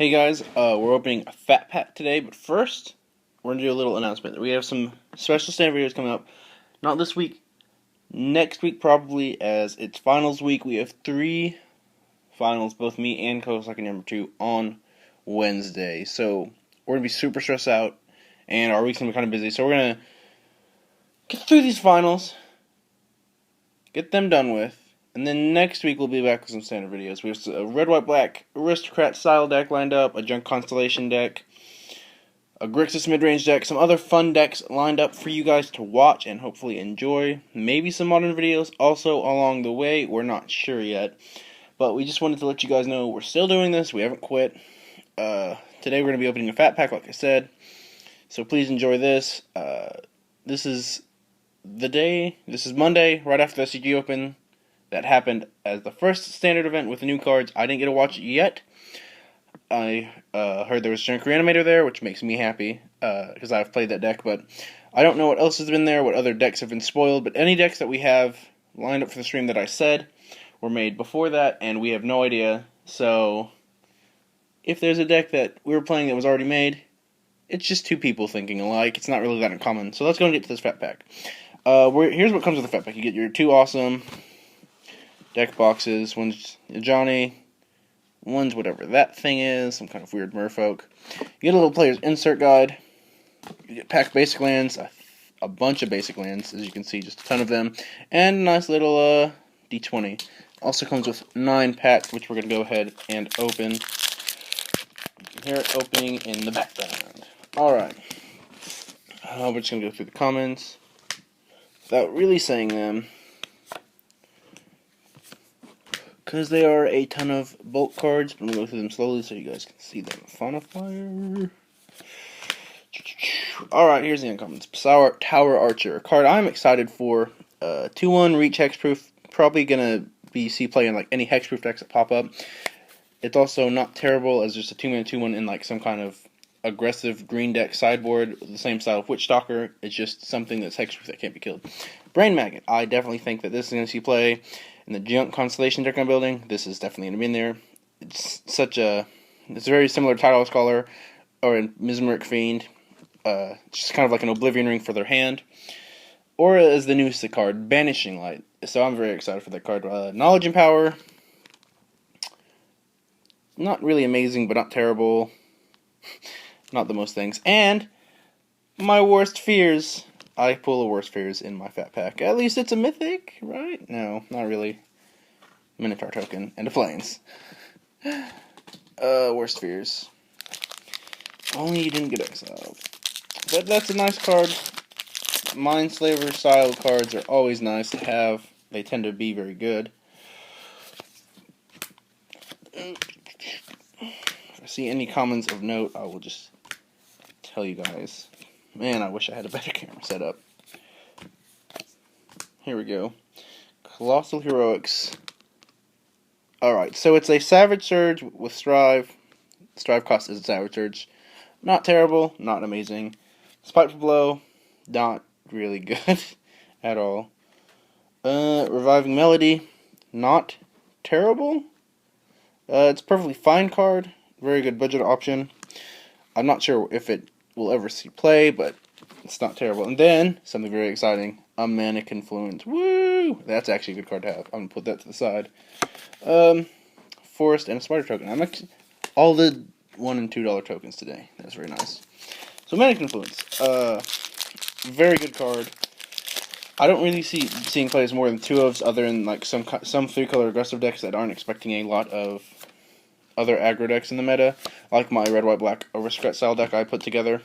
Hey guys, we're opening a Fat Pack today, but first, we're going to do a little announcement. We have some special standard videos coming up. Not this week, next week probably, as it's finals week. We have 3 finals, both me and co-second number 2, on Wednesday. So, we're going to be super stressed out, and our week's going to be kind of busy. So we're going to get through these finals, get them done with, and then next week we'll be back with some standard videos. We have a red, white, black aristocrat style deck lined up, a junk constellation deck, a Grixis mid-range deck, some other fun decks lined up for you guys to watch and hopefully enjoy. Maybe some modern videos also along the way. We're not sure yet. But we just wanted to let you guys know we're still doing this. We haven't quit. Today we're going to be opening a Fat Pack, like I said. So please enjoy this. This is Monday, right after the SCG Open. That happened as the first standard event with the new cards. I didn't get to watch it yet. I heard there was a Junk Reanimator there, which makes me happy, because I've played that deck, but I don't know what else has been there, what other decks have been spoiled, but any decks that we have lined up for the stream that I said were made before that, and we have no idea. So, if there's a deck that we were playing that was already made, it's just 2 people thinking alike. It's not really that uncommon. So let's go and get to this Fat Pack. Here's what comes with the Fat Pack. You get your 2 awesome deck boxes. One's Johnny, one's whatever that thing is, some kind of weird merfolk. You get a little player's insert guide. You get pack basic lands, a bunch of basic lands, as you can see, just a ton of them, and a nice little D20. Also comes with 9 packs, which we're going to go ahead and open. You can hear it opening in the background. Alright. We're just going to go through the comments without really saying them, because they are a ton of bulk cards, but I'm going to go through them slowly so you guys can see them. Fauna Fire. Alright, here's the uncommons. Tower Archer, a card I'm excited for. 2-1 reach hexproof. Probably going to see play in like any hexproof decks that pop up. It's also not terrible as just a 2-mana 2-1 in like some kind of aggressive green deck sideboard, the same style of Witch Stalker. It's just something that's hexproof that can't be killed. Brain Magnet. I definitely think that this is going to see play in the Junk Constellation deck I'm building. This is definitely going to be in there. It's very similar to Tidal Scholar or a Mesmeric Fiend. Just kind of like an Oblivion Ring for their hand. Or as the newest card, Banishing Light. So I'm very excited for that card. Knowledge and Power. Not really amazing, but not terrible. Not the most things. And my worst fears. I pull a worst fears in my Fat Pack. At least it's a mythic, right? No, not really. Minotaur token and a Flames. Worst fears. Only you didn't get exiled. But that's a nice card. Mindslaver style cards are always nice to have. They tend to be very good. If I see any comments of note, I will just tell you guys. Man, I wish I had a better camera set up. Here we go. Colossal Heroics. Alright, so it's a Savage Surge with Strive. Strive cost is a Savage Surge. Not terrible, not amazing. Spiteful Blow, not really good at all. Reviving Melody, not terrible. It's a perfectly fine card. Very good budget option. I'm not sure if it will ever see play, but it's not terrible. And then, something very exciting, a Mana Confluence. Woo! That's actually a good card to have. I'm going to put that to the side. Forest and a Spider token. I'm actually all the $1 and $2 tokens today. That's very nice. So Mana Confluence. Very good card. I don't really seeing plays more than 2 ofs, other than like some 3-color aggressive decks that aren't expecting a lot of other aggro decks in the meta, like my red, white, black aristocrat style deck I put together.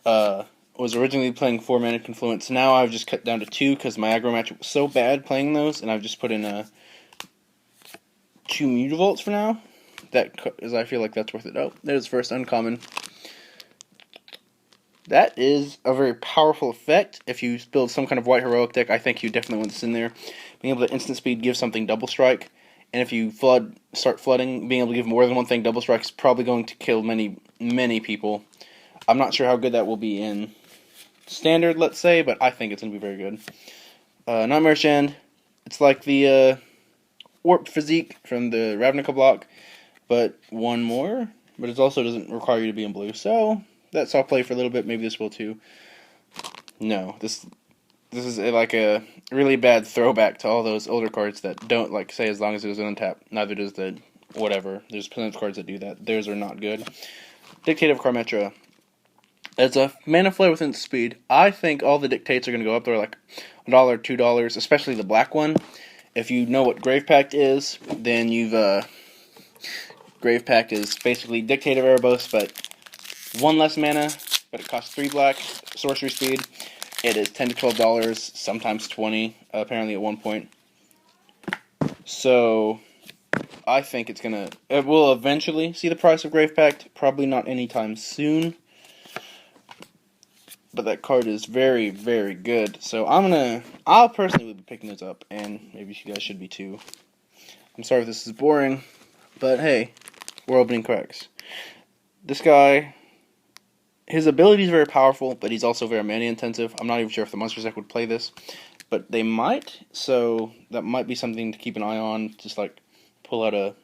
Was originally playing 4 Mana Confluence. Now I've just cut down to 2 because my aggro matchup was so bad playing those, and I've just put in 2 Mutavaults for now. I feel like that's worth it. Oh, there's the first uncommon. That is a very powerful effect. If you build some kind of white heroic deck, I think you definitely want this in there. Being able to instant speed give something double strike. And if you start flooding, being able to give more than one thing double strike is probably going to kill many, many people. I'm not sure how good that will be in standard, let's say, but I think it's going to be very good. Nightmarish End. It's like the Warped Physique from the Ravnica block. but one more. But it also doesn't require you to be in blue. So that's I'll play for a little bit. Maybe this will too. No, this is like a really bad throwback to all those older cards that don't like say as long as it is untap. Neither does the whatever. There's plenty of cards that do that. Theirs are not good. Dictate of Carmetra. As a mana flare within speed, I think all the dictates are going to go up there like $1, $2, especially the black one. If you know what Grave Pact is, then you've Grave Pact is basically Dictate of Erebos, but one less mana, but it costs 3 black, sorcery speed. It is $10 to $12, sometimes 20, apparently at one point. So I think it will eventually see the price of Grave Pact, probably not anytime soon. But that card is very, very good. So I'll personally be picking this up, and maybe you guys should be too. I'm sorry if this is boring, but hey, we're opening cracks. This guy, his ability is very powerful, but he's also very mana intensive. I'm not even sure if the Monsters deck would play this, but they might, so that might be something to keep an eye on. Just like pull out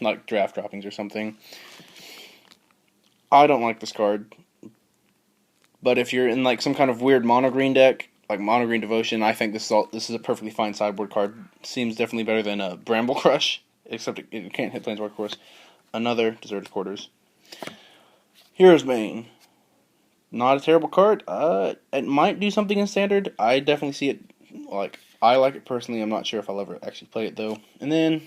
like draft droppings or something. I don't like this card. But if you're in like some kind of weird mono green deck, like mono green devotion, I think this is a perfectly fine sideboard card. Seems definitely better than a Bramble Crush, except it can't hit Planeswalker, of course. Another Deserted Quarters. Hero's Bane. Not a terrible card. It might do something in Standard. I definitely see it. Like I like it personally. I'm not sure if I'll ever actually play it though. And then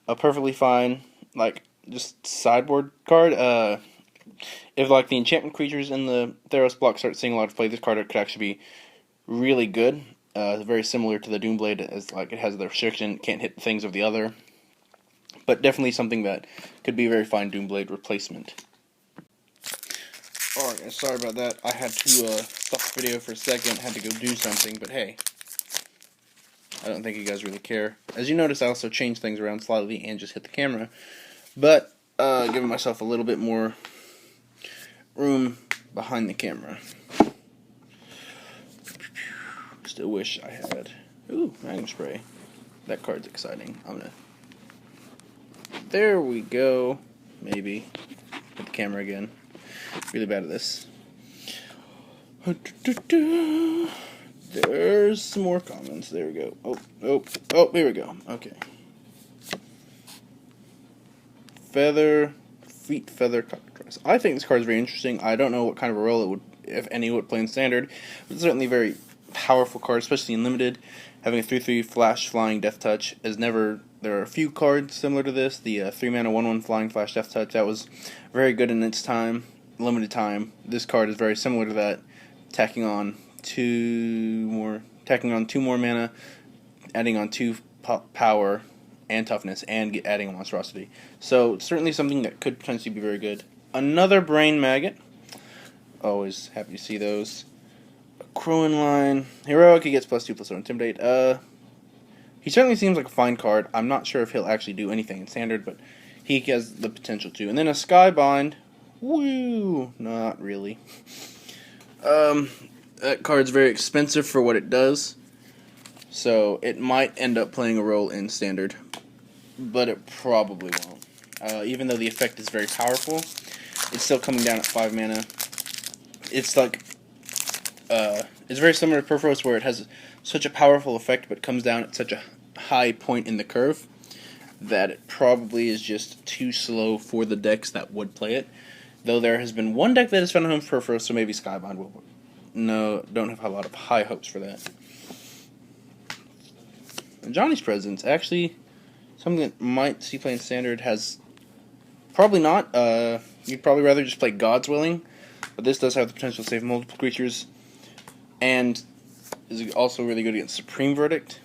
a perfectly fine like just sideboard card. If like the enchantment creatures in the Theros block start seeing a lot of play, this card could actually be really good. Very similar to the Doomblade, as like it has the restriction, can't hit things of the other. But definitely something that could be a very fine Doomblade replacement. Alright guys, sorry about that. I had to stop the video for a second, had to go do something, but hey. I don't think you guys really care. As you notice, I also changed things around slightly and just hit the camera. But, giving myself a little bit more room behind the camera. Still wish I had. Ooh, Magnum Spray. That card's exciting. There we go. Maybe. Hit the camera again. Really bad at this. There's some more comments. There we go. Oh, here we go. Okay. Feather Cockatrice. I think this card is very interesting. I don't know what kind of a role it would, if any, would play in Standard. But it's certainly a very powerful card, especially in Limited. Having a 3/3 Flash Flying Death Touch is never. There are a few cards similar to this. The 3 mana 1/1 Flying Flash Death Touch, that was very good in its time, limited time. This card is very similar to that, tacking on 2 more mana, adding on 2 power and toughness, and adding a monstrosity. So certainly something that could potentially be very good. Another Brain Maggot. Always happy to see those. A Crowin Line. Heroic, he gets +2/+1 Intimidate. He certainly seems like a fine card. I'm not sure if he'll actually do anything in Standard, but he has the potential to. And then a Skybind. Woo! Not really. That card's very expensive for what it does. So it might end up playing a role in Standard. But it probably won't. Even though the effect is very powerful, it's still coming down at 5 mana. It's like, it's very similar to Perforos, where it has such a powerful effect, but comes down at such a high point in the curve that it probably is just too slow for the decks that would play it. Though there has been one deck that has found a home for Perforos, so maybe Skybind will. No, don't have a lot of high hopes for that. And Johnny's Presence, actually, something that might see play in Standard has probably not. You'd probably rather just play God's Willing, but this does have the potential to save multiple creatures, and is also really good against Supreme Verdict.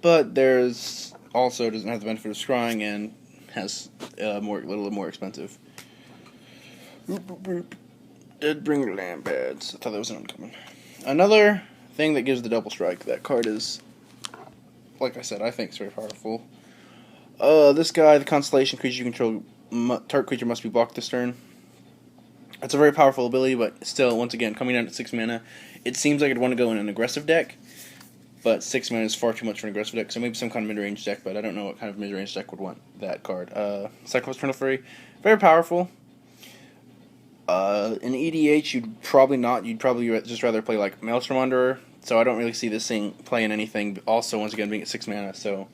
But there's also doesn't have the benefit of scrying and has a little more expensive. Deadbringer Land Pads. I thought that was an uncommon. Another thing that gives the double strike. That card is, like I said, I think it's very powerful. This guy, the Constellation creature you control, target creature must be blocked this turn. It's a very powerful ability, but still, once again, coming down at 6 mana, it seems like I'd want to go in an aggressive deck. but 6 mana is far too much for an aggressive deck, so maybe some kind of mid-range deck, but I don't know what kind of mid-range deck would want that card. Cyclops Eternal Fury, very powerful. In EDH, you'd probably not. You'd probably just rather play like Maelstrom Wanderer, so I don't really see this thing playing anything, but also, once again, being at 6 mana, so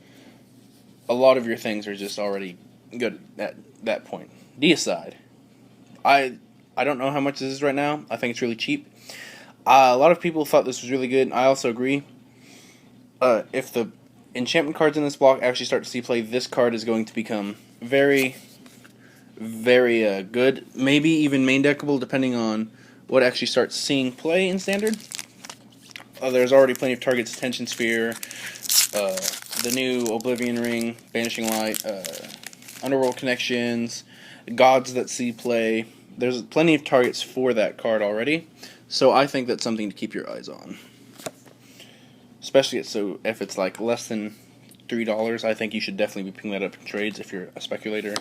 a lot of your things are just already good at that point. Deicide. I don't know how much this is right now. I think it's really cheap. A lot of people thought this was really good. I also agree. If the enchantment cards in this block actually start to see play, this card is going to become very, very good. Maybe even main deckable, depending on what actually starts seeing play in Standard. There's already plenty of targets. Attention Sphere, the new Oblivion Ring, Banishing Light, Underworld Connections, Gods that see play. There's plenty of targets for that card already, so I think that's something to keep your eyes on. Especially if it's like less than $3, I think you should definitely be picking that up in trades if you're a speculator,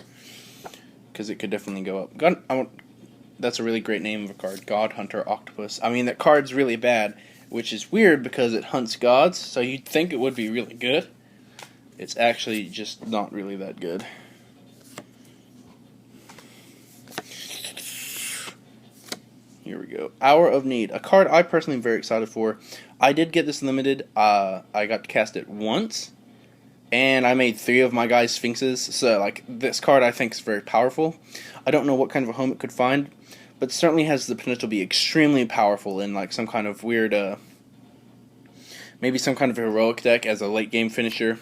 because it could definitely go up. That's a really great name of a card, God Hunter Octopus. I mean, that card's really bad, which is weird because it hunts gods, so you'd think it would be really good. It's actually just not really that good. Here we go. Hour of Need. A card I personally am very excited for. I did get this limited. I got to cast it once, and I made 3 of my guys Sphinxes. So, like, this card I think is very powerful. I don't know what kind of a home it could find, but it certainly has the potential to be extremely powerful in, like, some kind of weird, maybe some kind of heroic deck as a late game finisher.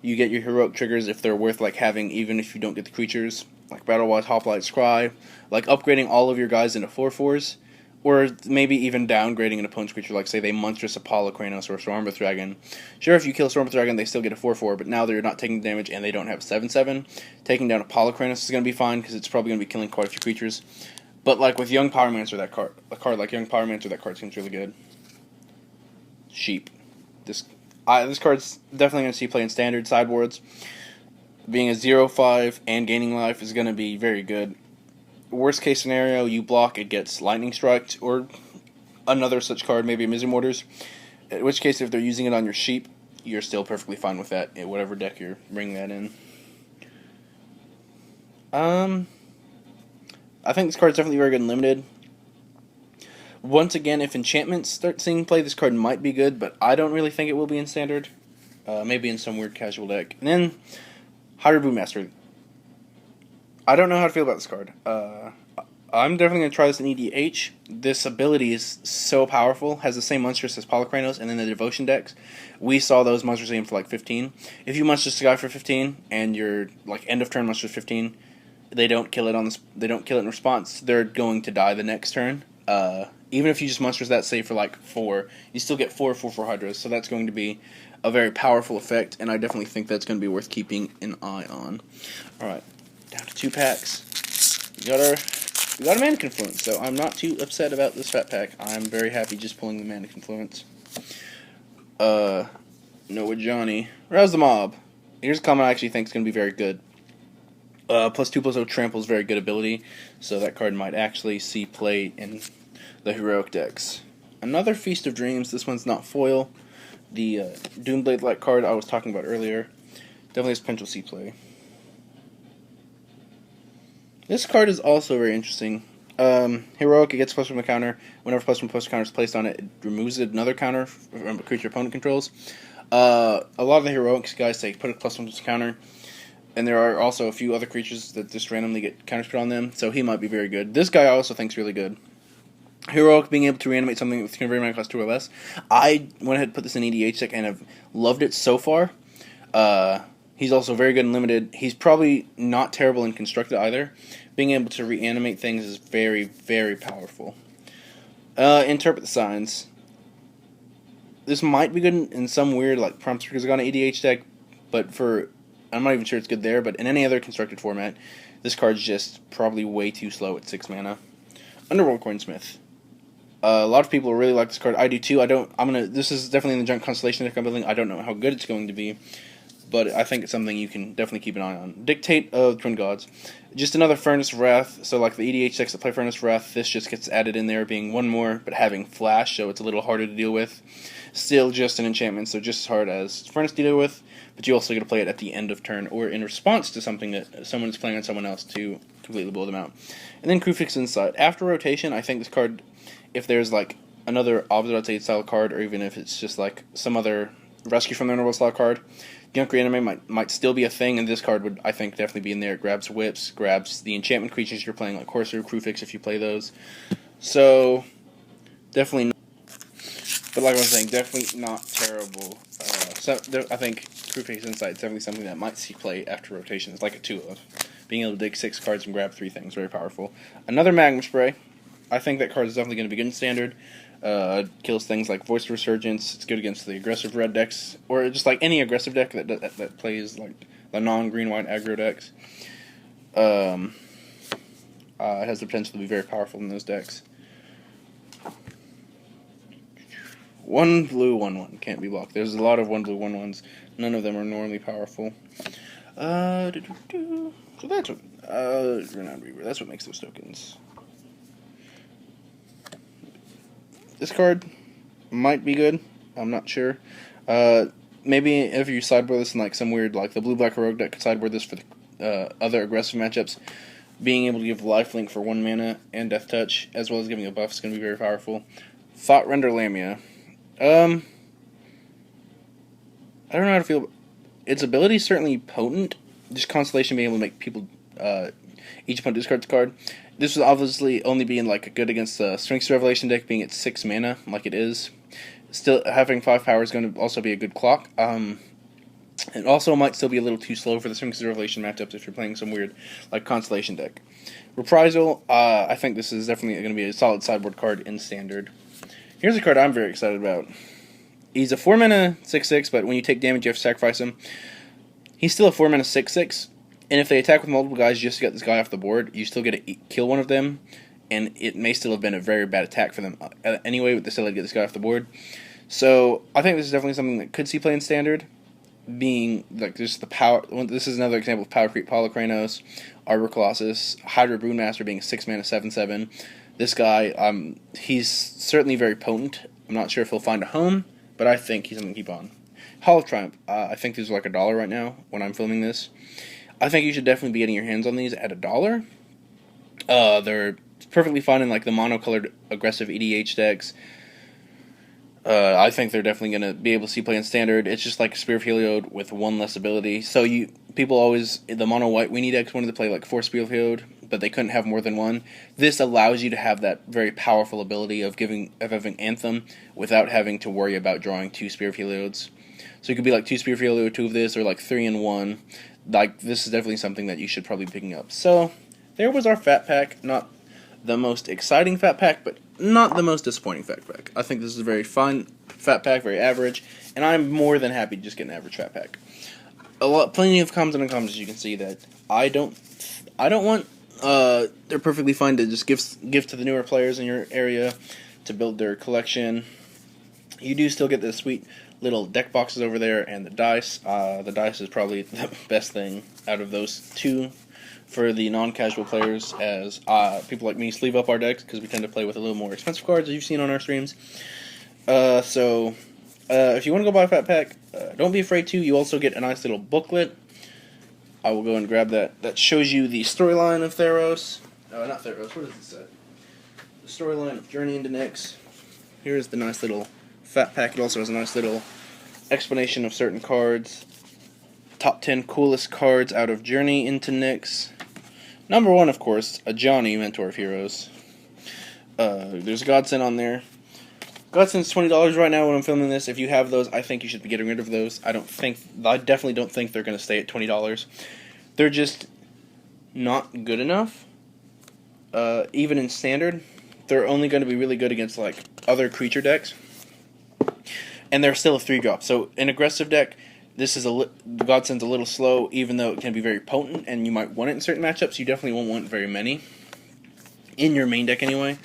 You get your heroic triggers if they're worth, like, having, even if you don't get the creatures. Like Battle-Wise Hoplite's Cry, like upgrading all of your guys into 4/4s, or maybe even downgrading an opponent's creature, like say they Monstrous Apollo Kranos or Stormbreath Dragon. Sure, if you kill Stormbreath Dragon, they still get a 4/4, but now they're not taking damage and they don't have 7/7. Taking down Apollo Kranos is going to be fine, because it's probably going to be killing quite a few creatures. But like with Young Pyromancer, a card like Young Pyromancer, that card seems really good. Sheep. This card's definitely going to see play in Standard sideboards. Being a 0/5 and gaining life is going to be very good. Worst case scenario, you block, it gets Lightning Striked, or another such card, maybe a Misery Mortars. In which case, if they're using it on your sheep, you're still perfectly fine with that, in whatever deck you're bringing that in. I think this card's definitely very good in Limited. Once again, if enchantments start seeing play, this card might be good, but I don't really think it will be in Standard. Maybe in some weird casual deck. And then Hydra Bootmaster. I don't know how to feel about this card. I'm definitely going to try this in EDH. This ability is so powerful, has the same monsters as Polychronos, and then the Devotion decks. We saw those monsters aim for like 15. If you monster this guy for 15, and your like end of turn monster 15, they don't kill it in response, they're going to die the next turn. Even if you just monsters that, say for like 4, you still get 4/4 Hydras, so that's going to be a very powerful effect, and I definitely think that's going to be worth keeping an eye on. Alright, down to 2 packs. We got a Mana Confluence, so I'm not too upset about this fat pack. I'm very happy just pulling the Mana Confluence. Noah Johnny. Rouse the Mob. Here's a comment I actually think is going to be very good. +2/+0 Trample is very good ability, so that card might actually see play in the heroic decks. Another Feast of Dreams. This one's not foil. The Doomblade-like card I was talking about earlier definitely has potential to see play. This card is also very interesting. Heroic, it gets +1 counter. Whenever +1/+1 counter is placed on it, it removes another counter from a creature opponent controls. A lot of the heroics guys say put a +1 counter, and there are also a few other creatures that just randomly get counters put on them, so he might be very good. This guy I also think is really good. Heroic, being able to reanimate something with converted mana cost 2 or less. I went ahead and put this in EDH deck and have loved it so far. He's also very good in Limited. He's probably not terrible in Constructed either. Being able to reanimate things is very, very powerful. Interpret the Signs. This might be good in some weird like Prompt Triggers on an EDH deck, but I'm not even sure it's good there, but in any other constructed format, this card's just probably way too slow at 6 mana. Underworld Coinsmith. A lot of people really like this card. I do too. This is definitely in the Junk Constellation deck I'm building. I don't know how good it's going to be, but I think it's something you can definitely keep an eye on. Dictate of Twin Gods. Just another Furnace of Wrath, so like the EDH decks that play Furnace of Wrath, this just gets added in there, being one more, but having Flash, so it's a little harder to deal with. Still just an enchantment, so just as hard as Furnace to deal with, but you also get to play it at the end of turn, or in response to something that someone is playing on someone else to completely blow them out. And then Kruphix Insight. After rotation, I think this card, if there's like another Obs style card, or even if it's just like some other Rescue from the Underworld style card, Gunk Reanimate might still be a thing, and this card would, I think, definitely be in there. It grabs whips, grabs the enchantment creatures you're playing, like Corsair, Kruphix, if you play those. So, definitely not, but like I was saying, definitely not terrible. I think Kruphix Insight is definitely something that might see play after rotation. It's like a 2-of. Being able to dig 6 cards and grab 3 things, very powerful. Another Magma Spray. I think that card is definitely going to be good in Standard. Kills things like Voice Resurgence. It's good against the aggressive red decks, or just like any aggressive deck that plays like the non-green-white aggro decks. It has the potential to be very powerful in those decks. 1 blue, 1/1 can't be blocked. There's a lot of 1 blue, 1/1s. None of them are normally powerful. So that's what Renowned Reaver. That's what makes those tokens. This card might be good. I'm not sure. Maybe if you sideboard this in like some weird, like the blue-black heroic deck could sideboard this for the other aggressive matchups. Being able to give Lifelink for 1 mana and Death Touch, as well as giving a buff, is going to be very powerful. Thought Render Lamia. I don't know how to feel. Its ability is certainly potent. Just Constellation being able to make people, each opponent discards a card. This would obviously only be in like good against the Sphinx Revelation deck, being at 6 mana, like it is. Still, having 5 power is going to also be a good clock. It also might still be a little too slow for the Sphinx Revelation matchups if you're playing some weird, like, Constellation deck. Reprisal, I think this is definitely going to be a solid sideboard card in Standard. Here's a card I'm very excited about. He's a 4 mana 6/6, but when you take damage, you have to sacrifice him. He's still a 4 mana 6/6. And if they attack with multiple guys just to get this guy off the board, you still get to kill one of them, and it may still have been a very bad attack for them anyway, with the still to get this guy off the board. So I think this is definitely something that could see play in Standard, being like just the power. This is another example of power creep. Polykranos, Arbor Colossus, Hydra Broodmaster being a 6 mana 7/7. This guy, he's certainly very potent. I'm not sure if he'll find a home, but I think he's something to keep on. Hall of Triumph. I think these are like $1 right now when I'm filming this. I think you should definitely be getting your hands on these at $1. They're perfectly fine in like the monocolored aggressive EDH decks. I think they're definitely going to be able to see play in Standard. It's just like Spear of Heliod with 1 less ability. So people always, the mono white weenie decks wanted to play like 4 Spear of Heliod, but they couldn't have more than 1. This allows you to have that very powerful ability of having Anthem without having to worry about drawing 2 Spear of Heliods. So it could be like 2 Spear of Heliod, 2 of this, or like 3 in 1. Like, this is definitely something that you should probably be picking up. So, there was our Fat Pack. Not the most exciting Fat Pack, but not the most disappointing Fat Pack. I think this is a very fun Fat Pack, very average, and I'm more than happy to just get an average Fat Pack. Plenty of comments and uncommons, as you can see, that I don't want. They're perfectly fine to just give to the newer players in your area to build their collection. You do still get the sweet little deck boxes over there, and the dice. The dice is probably the best thing out of those 2 for the non-casual players, as people like me sleeve up our decks because we tend to play with a little more expensive cards, as you've seen on our streams. So if you want to go buy a Fat Pack, don't be afraid to. You also get a nice little booklet. I will go and grab that. That shows you the storyline of Theros. Not Theros, what does it say? The storyline of Journey into Nyx. Here's the nice little Fat Pack. It also has a nice little explanation of certain cards. Top 10 coolest cards out of Journey into Nyx. Number 1, of course, a Johnny, Mentor of Heroes. There's a Godsend on there. Godsend's $20 right now when I'm filming this. If you have those, I think you should be getting rid of those. I definitely don't think they're going to stay at $20. They're just not good enough. Even in Standard, they're only going to be really good against like other creature decks. And they're still a 3-drop. So, in aggressive deck, this is the Godsend's a little slow, even though it can be very potent, and you might want it in certain matchups. You definitely won't want very many. In your main deck, anyway.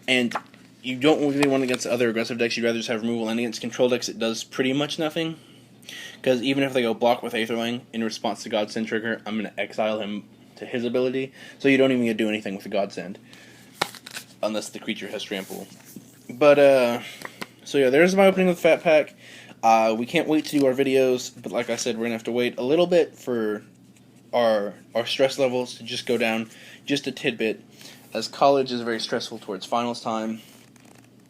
And you don't really want it against other aggressive decks. You'd rather just have removal. And against control decks, it does pretty much nothing. Because even if they go block with Aetherling in response to Godsend trigger, I'm going to exile him to his ability, so you don't even get to do anything with the Godsend. Unless the creature has trample. But, so yeah, there's my opening with Fat Pack. We can't wait to do our videos, but like I said, we're going to have to wait a little bit for our stress levels to just go down just a tidbit, as college is very stressful towards finals time.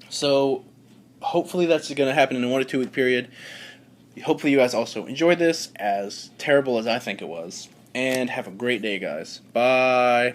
So, hopefully that's going to happen in a 1 to 2 week period. Hopefully you guys also enjoyed this, as terrible as I think it was. And have a great day, guys. Bye.